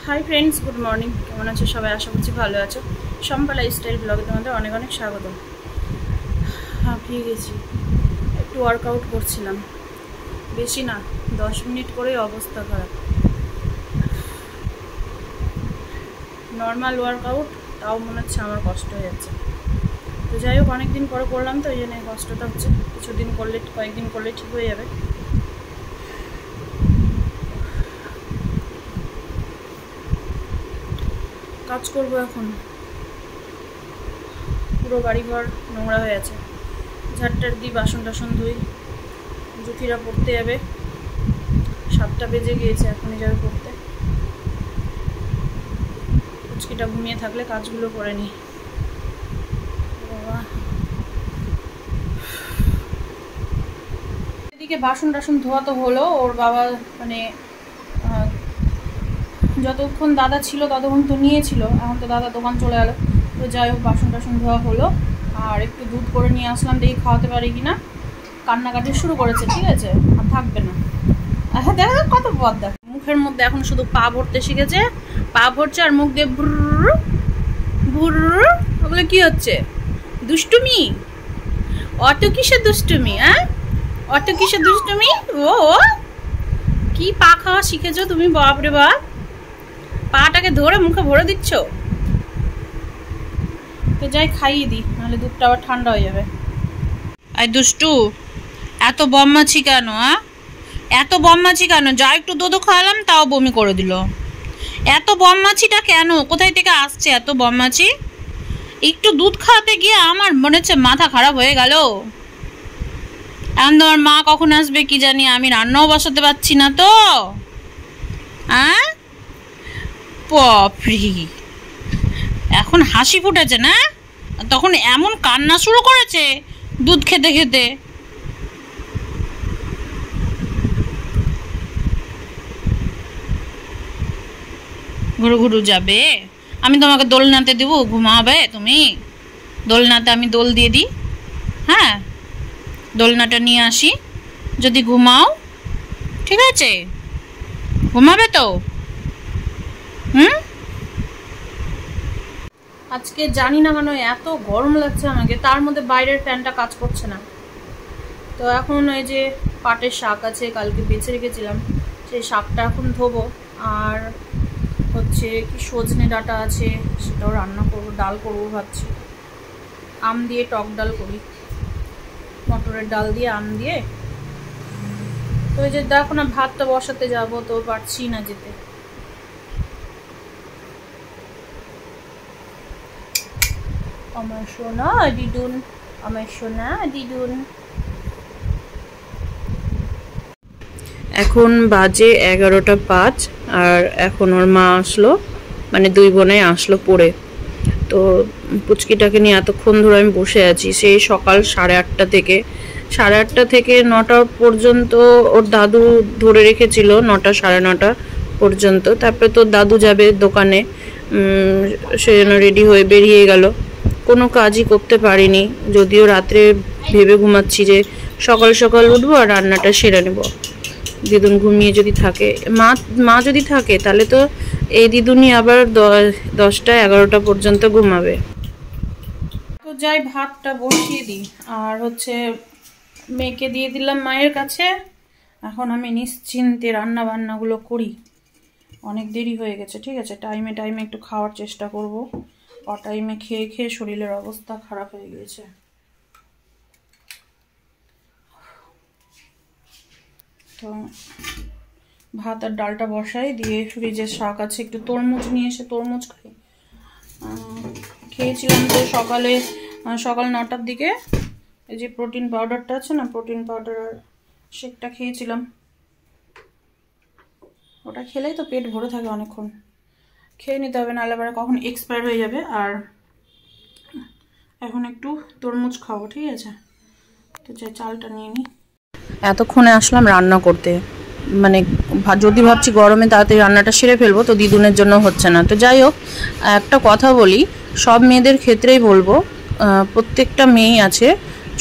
Hi friends, good morning. কেমন আছো সবাই? আশা করছি ভালো আছো। শম্পা লাইফস্টাইল ব্লগে তোমাদের অনেক অনেক স্বাগত। হাঁপিয়ে গেছি, একটু ওয়ার্কআউট করছিলাম, বেশি না, 10 মিনিট করেই অবস্থা খারাপ। নর্মাল ওয়ার্কআউট, তাও মনে হচ্ছে আমার কষ্ট হয়ে যাচ্ছে। তো যাই হোক, অনেকদিন পরে করলাম তো এই জন্য কষ্টটা হচ্ছে। কিছুদিন করলে, কয়েকদিন করলে ঠিক হয়ে যাবে। কাজ করবো এখন, পুরো বাড়িঘর নোংরা হয়ে আছে। ঝাড়টার দিই, বাসন টাসন ধুই। জুফিরা পড়তে যাবে, 7টা বেজে গিয়েছে, এখনই যাবে পড়তে। পুচকিটা ঘুমিয়ে থাকলে কাজগুলো করে নিই। বাবা, এদিকে বাসন টাসন ধোয়া তো হলো। ওর বাবা মানে যতক্ষণ দাদা ছিল ততক্ষণ তো নিয়েছিল, এখন তো দাদা দোকান চলে গেল। তো যাই হোক, বাসন টাসন ধোয়া হলো। আর একটু দুধ করে নিয়ে আসলাম, দেখি খাওয়াতে পারি কিনা। কান্নাকাটি শুরু করেছে, ঠিক আছে, আর থাকবে না। হ্যাঁ, দেখা যাক কত পথ। দেখ, মুখের মধ্যে এখন শুধু পা ভরতে শিখেছে, পা ভরছে আর মুখ দিয়ে ভুর ভুর। ওগুলো কি হচ্ছে? দুষ্টুমি? অত কিসের দুষ্টুমি? হ্যাঁ, অত কিসের দুষ্টুমি? ও কি পা খাওয়া শিখেছো তুমি? বাপরে বাপ, পাটাকে ধরে মুখে ভরে দিচ্ছ। তো যাই খাইয়ে দিই, নাহলে দুধটা আবার ঠান্ডা হয়ে যাবে। আই দুষ্টু, এত বদমাছি কেন? এত বদমাছি কেন? যা একটু দুধ খাওয়ালাম তাও বমি করে দিল। এত বদমাছিটা কেন? কোথায় থেকে আসছে এত বদমাছি? একটু দুধ খাওয়াতে গিয়ে আমার মনে হচ্ছে মাথা খারাপ হয়ে গেল। এখন তোমার মা কখন আসবে কি জানি, আমি রান্নাও বসাতে পারছি না তো। হ্যাঁ বাপরে, এখন হাসি ফুটেছে না? তখন এমন কান্না শুরু করেছে দুধ খেতে খেতে। ঘুরু ঘুরু যাবে? আমি তোমাকে দোলনাতে দেবো, ঘুমাবে তুমি? দোলনাতে আমি দোল দিয়ে দিই। হ্যাঁ, দোলনাটা নিয়ে আসি, যদি ঘুমাও। ঠিক আছে, ঘুমাবে তো? আজকে জানি না কেন এত গরম লাগছে আমাকে, তার মধ্যে বাইরের ফ্যানটা কাজ করছে না। তো এখন ওই যে পাটের শাক আছে, কালকে বেছে রেখেছিলাম, সেই শাকটা এখন ধোবো। আর হচ্ছে কি সজনে ডাঁটা আছে, সেটাও রান্না করবো, ডাল করবো ভাবছি। আম দিয়ে টক ডাল করি, মটরের ডাল দিয়ে আম দিয়ে। তো ওই যে দেখো না, ভাতটা বসাতে যাবো তো পারছি না যেতে। আমার সোনা দিদুন, আমার সোনা দিদুন। এখন বাজে 11টা 5, আর এখন ওর মা আসলো, মানে দুই বোনে আসলো পড়ে। তো পুচকিটাকে নিয়ে এতক্ষণ ধরে আমি বসে আছি, সেই সকাল 8:30 থেকে 9টা পর্যন্ত ওর দাদু ধরে রেখেছিল, 9টা 9:30 পর্যন্ত। তারপরে তোর দাদু যাবে দোকানে, সেজন্য রেডি হয়ে বেরিয়ে গেল। কোনো কাজই করতে পারিনি, যদিও রাত্রে ভেবে ঘুমাচ্ছি যে সকাল সকাল উঠবো আর রান্নাটা সেরে নেব। দিদুন ঘুমিয়ে যদি থাকে, মা যদি থাকে, তাহলে তো এই দিদুনই আবার 10টা 11টা পর্যন্ত ঘুমাবে। তো যাই, ভাতটা বসিয়ে দিই। আর হচ্ছে মেয়েকে দিয়ে দিলাম মায়ের কাছে। এখন আমি নিশ্চিন্তে রান্না বান্নাগুলো করি। অনেক দেরি হয়ে গেছে, ঠিক আছে। টাইমে টাইমে একটু খাওয়ার চেষ্টা করব। অটাইমে খেয়ে খেয়ে শরীরের অবস্থা খারাপ হয়ে গিয়েছে। তো ভাত আর ডালটা বসাই দিয়ে, ফ্রিজের শাক আছে, একটু তরমুজ নিয়ে এসে তরমুজ খাই। খেয়েছিলাম তো সকাল 9টার দিকে এই যে প্রোটিন পাউডারটা আছে না, প্রোটিন পাউডার আর শেকটা খেয়েছিলাম। ওটা খেলেই তো পেট ভরে থাকে অনেকক্ষণ। খেয়ে নিতে হবে, নাহলে আবার কখন এক্সপায়ার হয়ে যাবে। আর এখন একটু তরমুজ খাবো, ঠিক আছে। তো যাই, চালটা নিয়ে নিই। এতক্ষণে আসলাম রান্না করতে, মানে যদি ভাবছি গরমে তাড়াতাড়ি রান্নাটা সেরে ফেলবো, তো দিদুনের জন্য হচ্ছে না। তো যাই হোক, একটা কথা বলি, সব মেয়েদের ক্ষেত্রেই বলবো, প্রত্যেকটা মেয়েই আছে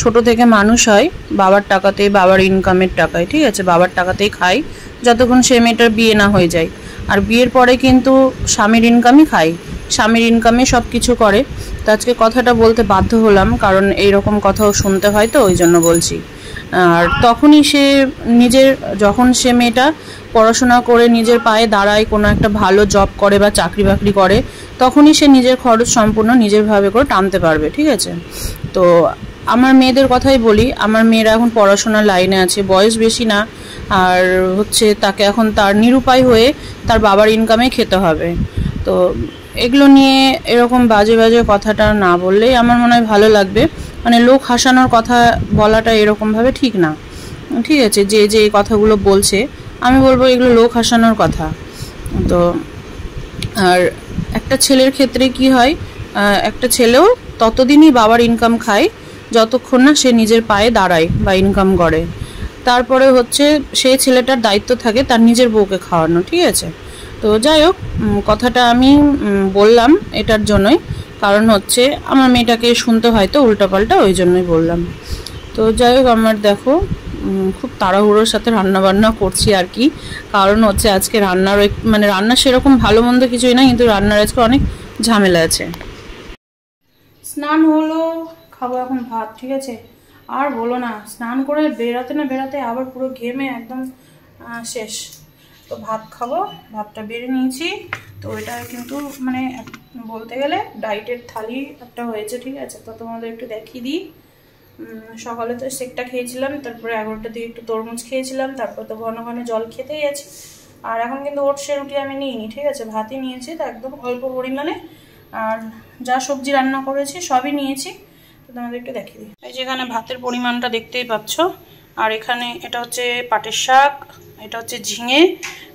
ছোট থেকে মানুষ হয় বাবার টাকাতেই, বাবার ইনকামের টাকায়, ঠিক আছে, বাবার টাকাতেই খাই যতক্ষণ সে মেয়েটার বিয়ে না হয়ে যায়। আর বিয়ের পরে কিন্তু স্বামীর ইনকামই খাই, স্বামীর ইনকামে সব কিছু করে। তো আজকে কথাটা বলতে বাধ্য হলাম, কারণ এইরকম কথাও শুনতে হয়, তো ওই জন্য বলছি। আর তখনই সে যখন সে মেয়েটা পড়াশোনা করে নিজের পায়ে দাঁড়ায়, কোনো একটা ভালো জব করে বা চাকরি বাকরি করে, তখনই সে নিজের খরচ সম্পূর্ণ নিজের ভাবে করে টানতে পারবে, ঠিক আছে। তো আমার মেয়েদের কথাই বলি, আমার মেয়েরা এখন পড়াশোনার লাইনে আছে, বয়স বেশি না, আর হচ্ছে তাকে এখন তার নিরুপায় হয়ে তার বাবার ইনকামে খেতে হবে। তো এগুলো নিয়ে এরকম বাজে বাজে কথাটা না বললেই আমার মনে হয় ভালো লাগবে। মানে লোক হাসানোর কথা বলাটা এরকমভাবে ঠিক না, ঠিক আছে। যে এই কথাগুলো বলছে, আমি বলবো এগুলো লোক হাসানোর কথা। তো আর একটা ছেলের ক্ষেত্রে কি হয়, একটা ছেলেও ততদিনই বাবার ইনকাম খায় যতক্ষণ না সে নিজের পায়ে দাঁড়ায় বা ইনকাম করে। তারপরে হচ্ছে সেই ছেলেটার দায়িত্ব থাকে তার নিজের বউকে খাওয়ানো, ঠিক আছে। তো যাই হোক, কথাটা আমি বললাম এটার জন্যই, কারণ হচ্ছে আমার মেয়েটাকে শুনতে হয়তো উল্টাপাল্টা, ওই জন্যই বললাম। তো যাই হোক, আমার দেখো খুব তাড়াহুড়োর সাথে রান্নাবান্না করছি আর কি, কারণ হচ্ছে আজকে রান্নার মানে রান্না সেরকম ভালো মন্দ কিছুই না, কিন্তু রান্নার আজকে অনেক ঝামেলা আছে। স্নান হলো, খাবো এখন ভাত, ঠিক আছে। আর বলো না, স্নান করে বেরাতে না বেরাতে আবার পুরো ঘেমে একদম শেষ। তো ভাত খাবো, ভাতটা বেড়ে নিয়েছি। তো এটা কিন্তু মানে বলতে গেলে ডায়েটের থালি একটা হয়েছে, ঠিক আছে। তো তোমাদের একটু দেখিয়ে দিই। সকালে তো শেকটা খেয়েছিলাম, তারপরে 11টার দিকে একটু তরমুজ খেয়েছিলাম, তারপর তো ঘন ঘন জল খেতেই আছে। আর এখন কিন্তু ওটসের রুটি আমি নিইনি, ঠিক আছে, ভাতই নিয়েছি, তো একদম অল্প পরিমাণে। আর যা সবজি রান্না করেছি সবই নিয়েছি, তো তোমাদের একটু দেখিয়ে দিই। এই যেখানে ভাতের পরিমাণটা দেখতেই পাচ্ছ। আর এখানে এটা হচ্ছে পাটের শাক, এটা হচ্ছে ঝিঙে,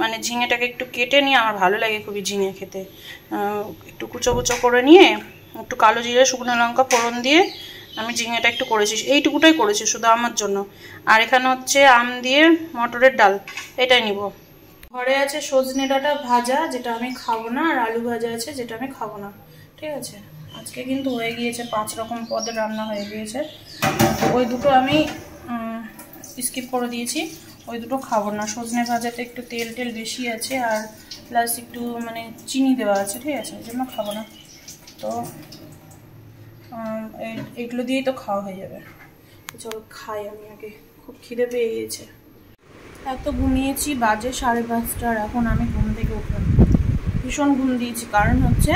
মানে ঝিঙেটাকে একটু কেটে নিয়ে, আমার ভালো লাগে খুবই ঝিঙে খেতে, একটু কুচো কুচো করে নিয়ে একটু কালো জিরে শুকনো লঙ্কা ফোড়ন দিয়ে আমি ঝিঙেটা একটু করেছি, এইটুকুটাই করেছি শুধু আমার জন্য। আর এখানে হচ্ছে আম দিয়ে মটরের ডাল, এটাই নিব। ঘরে আছে সজনে ডাঁটা ভাজা, যেটা আমি খাবো না, আর আলু ভাজা আছে, যেটা আমি খাবো না, ঠিক আছে। আজকে কিন্তু হয়ে গিয়েছে 5 রকম পদের রান্না হয়ে গিয়েছে। ওই দুটো আমি স্কিপ করে দিয়েছি, ওই দুটো খাবো না। সজনে ভাজাতে একটু তেল বেশি আছে, আর প্লাস একটু মানে চিনি দেওয়া আছে, ঠিক আছে, ওই জন্য খাবো না। তো এগুলো দিয়েই তো খাওয়া হয়ে যাবে। চলো খাই আমি আগে, খুব খিদে পেয়ে গিয়েছে। এত ঘুমিয়েছি, বাজে 5:30, আর এখন আমি ঘুম থেকে উঠলাম, ভীষণ ঘুম দিয়েছি। কারণ হচ্ছে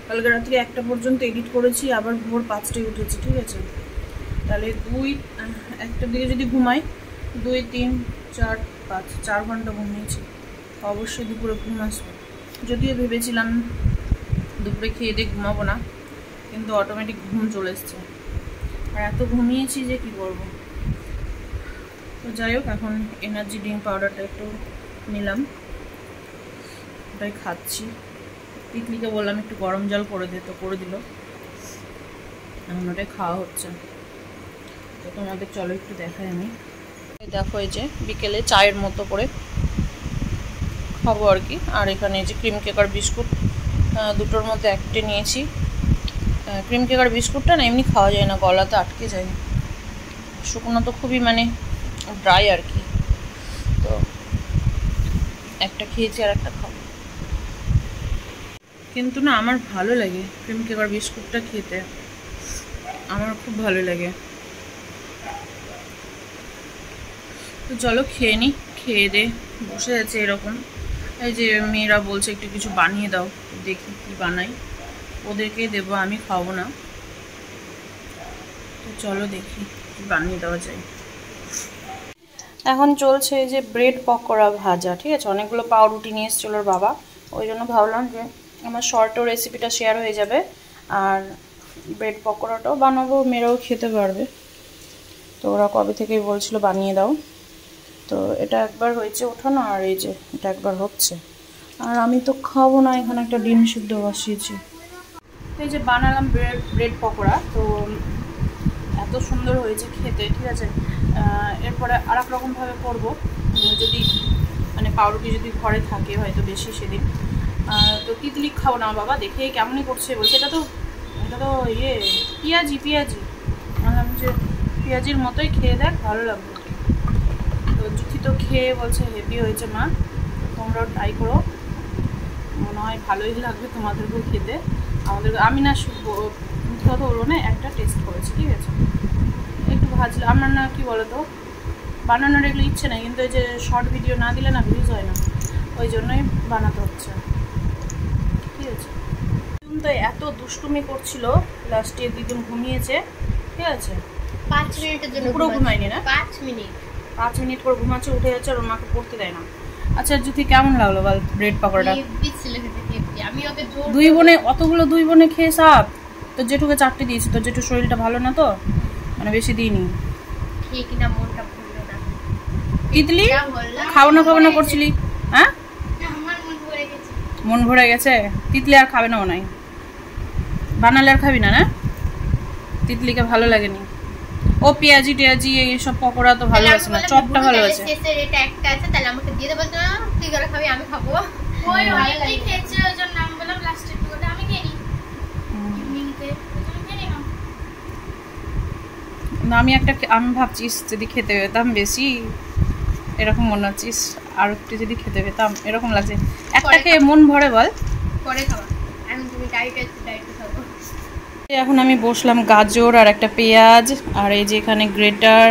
কালকে রাত্রি 1টা পর্যন্ত এডিট করেছি, আবার ভোর 5টায় উঠেছি, ঠিক আছে। তাহলে 1টার দিকে যদি ঘুমাই, 2, 3, 4, 5, 4 ঘন্টা ঘুমিয়েছি। অবশ্যই দুপুরে ঘুম আসবে। যদিও ভেবেছিলাম দুপুরে খেয়ে দিয়ে ঘুমাবো না, কিন্তু অটোমেটিক ঘুম চলে এসছে, আর এত ঘুমিয়েছি যে কি করবো। তো যাই হোক, এখন এনার্জি ড্রিঙ্ক পাউডারটা একটু নিলাম, ওটাই খাচ্ছি। তিতলিকে বললাম একটু গরম জল করে দে, তো করে দিল, এখন ওটাই খাওয়া হচ্ছে। তো তোমাদের চলো একটু দেখাই আমি। দেখো এই যে বিকেলে চায়ের মতো করে খাবো আর কি। আর এখানে এই যে ক্রিম কেক আর বিস্কুট, দুটোর মধ্যে একটা নিয়েছি। ক্রিম কেক আর বিস্কুটটা না এমনি খাওয়া যায় না, গলাতে আটকে যায়, শুকনো তো খুবই মানে ড্রাই আর কি। তো একটা খেয়েছি, আর একটা খাবো। কিন্তু না আমার ভালো লাগে ক্রিম কেক আর বিস্কুটটা খেতে, আমার খুব ভালো লাগে। তো চলো খেয়ে নিই, খেয়ে দে বসে আছে এরকম। এই যে মেয়েরা বলছে একটু কিছু বানিয়ে দাও, দেখি কি বানাই, ওদেরকেই দেবো, আমি খাবো না। তো চলো দেখি কি বানিয়ে দেওয়া যায়। এখন চলছে এই যে ব্রেড পকোড়া ভাজা, ঠিক আছে। অনেকগুলো পাউরুটি নিয়ে এসেছিল ওর বাবা, ওই জন্য ভাবলাম যে আমার শর্টও রেসিপিটা শেয়ার হয়ে যাবে, আর ব্রেড পকোড়াটাও বানাবো, মেয়েরাও খেতে পারবে। তো ওরা কবে থেকেই বলছিল বানিয়ে দাও। তো এটা একবার হয়েছে ওঠানো, আর এই যে এটা একবার হচ্ছে, আর আমি তো খাবো না। এখানে একটা ডিম সিদ্ধ বসিয়েছি। এই যে বানালাম ব্রেড পকোড়া, তো এত সুন্দর হয়েছে খেতে, ঠিক আছে। এরপরে আর এক রকমভাবে করবো, যদি মানে পাউরুটি যদি ঘরে থাকে হয়তো বেশি সেদিন। তো তিতলি খাবো না বাবা, দেখে কেমনই করছে বলছে, এটা তো এটা তো ইয়ে পেঁয়াজি বললাম যে পেঁয়াজির মতোই খেয়ে দেখ, ভালো লাগবে। তো জুথি তো খেয়ে বলছে হেভি হয়েছে মা, তোমরাও ট্রাই করো, মনে হয় ভালোই লাগবে তোমাদেরকেও খেতে। আমি না কথা বলবো না, একটা টেস্ট করেছি, ঠিক আছে, একটু ভাজলে আমার না কি বলো তো বানানোর এগুলো ইচ্ছে নেই, কিন্তু এই যে শর্ট ভিডিও না দিলে না ভিউজ হয় না, ওই জন্যই বানাতে হচ্ছে, ঠিক আছে। তো এত দুষ্টুমি করছিল, লাস্টে দিদিন ঘুমিয়েছে, ঠিক আছে, 5 মিনিটের জন্য পুরো ঘুমায়নি না, 5 মিনিট করে ঘুমাচ্ছে, উঠে যাচ্ছে আর ওর মাকে পড়তে দেয় না। আচ্ছা জুথি কেমন লাগলো বল ব্রেড পকোড়াটা? আমি ওকে দুই বোনে খেয়ে সাপ, তো জেঠুকে 4টে দিয়েছি, তো জেঠুর শরীরটা ভালো না, তো মানে বেশি দিইনি। খেয়ে কিনা মনটা ভরলো না। তিতলি খাওয়ানো করছিলি, হ্যাঁ আমার মন ভরে গেছে। মন ভরে গেছে, তিতলি আর খাবে না মনে হয়, বানালে আর খাবি না? না তিতলিকে ভালো লাগেনি, ও পেঁয়াজি টেয়াজি এইসব পকোড়া তো ভালোবাসে না, চপটা ভালোবাসে। শেষের এটা একটা আছে, তাহলে আমাকে দিয়ে দে, বলতো না তুই করে খাবি আমি খাবো, ওই অনেকটাই খেয়েছে, ওই জন্য আমি বললাম লাস্টের টুকুটা আমি খেয়ে নিই, ইভিনিংতে তুমি খেয়ে নাও। না আমি ভাবছিস যদি খেতে পেতাম বেশি, এরকম মনে হচ্ছিস আর একটু যদি খেতে পেতাম এরকম লাগছে, একটা খেয়ে মন ভরে বল, পরে খাবা, এখন তুমি ডায়েটে খাবো। এখন আমি বসলাম, গাজর আর একটা পেঁয়াজ আর এই যে এখানে গ্রেটার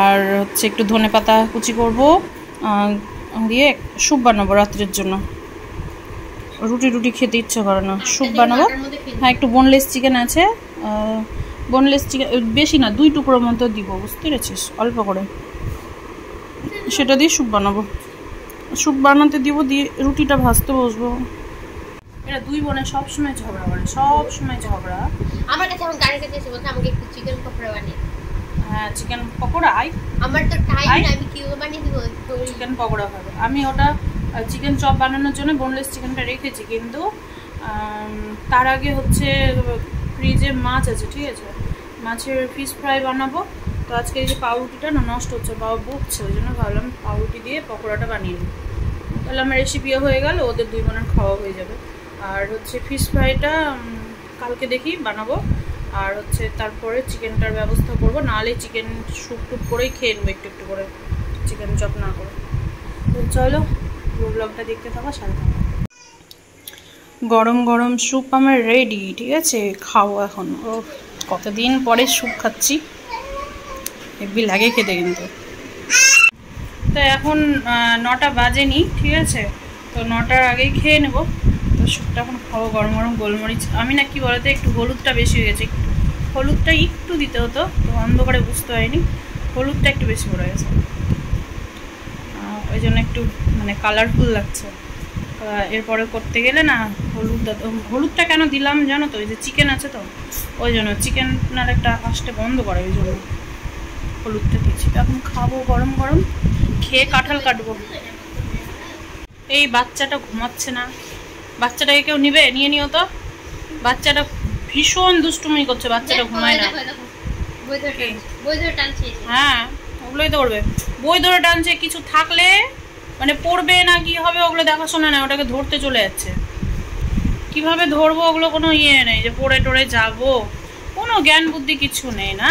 আর হচ্ছে একটু ধনেপাতা কুচি করব, দিয়ে স্যুপ বানাবো রাত্রের জন্য। রুটি খেতে ইচ্ছে করে না, স্যুপ বানাবো। হ্যাঁ একটু বোনলেস চিকেন আছে, বোনলেস চিকেন বেশি না, 2 টুকরোর মতো দিব, বুঝতে পেরেছিস, অল্প করে, সেটা দিয়ে স্যুপ বানাবো। স্যুপ বানাতে দিব, দিয়ে রুটিটা ভাজতে বসবো। এরা 2 বোনে সবসময় ঝগড়া করে, সবসময় ঝগড়া। আমার কাছে এখন গাড়ির কাছে এসে বলছে আমাকে একটু চিকেন পকোড়া বানিয়ে। হ্যাঁ চিকেন পকোড়া, আমার তো টাইম না, আমি কিভাবে বানিয়ে দিব? চিকেন পকোড়া খাবে। আমি ওটা চিকেন চপ বানানোর জন্য বোনলেস চিকেনটা রেখেছি, কিন্তু তার আগে হচ্ছে ফ্রিজে মাছ আছে, ঠিক আছে, মাছের ফিশ ফ্রাই বানাবো। তো আজকে এই যে পাউরুটিটা না নষ্ট হচ্ছে, বাবা বকছে, ওই জন্য ভাবলাম পাউরুটি দিয়ে পকোড়াটা বানিয়ে নিই, তাহলে আমার রেসিপিও হয়ে গেল, ওদের 2 বোনের খাওয়া হয়ে যাবে। আর হচ্ছে ফিশ ফ্রাইটা কালকে দেখি বানাবো, আর হচ্ছে তারপরে চিকেনটার ব্যবস্থা করবো, নাহলে চিকেন স্যুপ টুপ করেই খেয়ে নেবো একটু করে, চিকেন চপ না করে। তো চলো পুরো ব্লগটা দেখতে থাকো, সাথে থাকো। গরম গরম স্যুপ আমার রেডি, ঠিক আছে, খাও এখন। ও কতদিন পরে স্যুপ খাচ্ছি, হেভি লাগে খেতে কিন্তু। তো এখন 9টা বাজেনি, ঠিক আছে, তো 9টার আগেই খেয়ে নেবো। তো স্যুপটা এখন খাবো, গরম গরম গোলমরিচ, আমি না কি বলতো একটু হলুদটা বেশি হয়ে গেছে, হলুদটা একটু দিতে হতো, তো অন্ধকারে বুঝতে হয়নি, হলুদটা একটু বেশি পড়ে গেছে, ওই জন্য একটু মানে কালারফুল লাগছে। এরপরে করতে গেলে না হলুদটা কেন দিলাম জানো তো, ওই যে চিকেন আছে তো, ওই জন্য চিকেনের একটা আসতে বন্ধ করে, ওই জন্য হলুদটা দিয়েছি। এখন খাবো গরম গরম, খেয়ে কাঁঠাল কাটবো। এই বাচ্চাটা ঘুমাচ্ছে না, বাচ্চাটাকে কেউ নিয়ে নিও তো, বাচ্চাটা ভীষণ দুষ্টুমি করছে, বাচ্চাটা ঘুমায় না। হ্যাঁ ওগুলোই তো করবে, বই ধরে টানছে, কিছু থাকলে মানে পড়বে না কি হবে ওগুলো দেখাশোনা নেই, ওটাকে ধরতে চলে যাচ্ছে। কিভাবে ধরবো ওগুলো কোনো ইয়ে নেই, যে পড়ে টড়ে যাবো, কোনো জ্ঞান বুদ্ধি কিছু নেই না।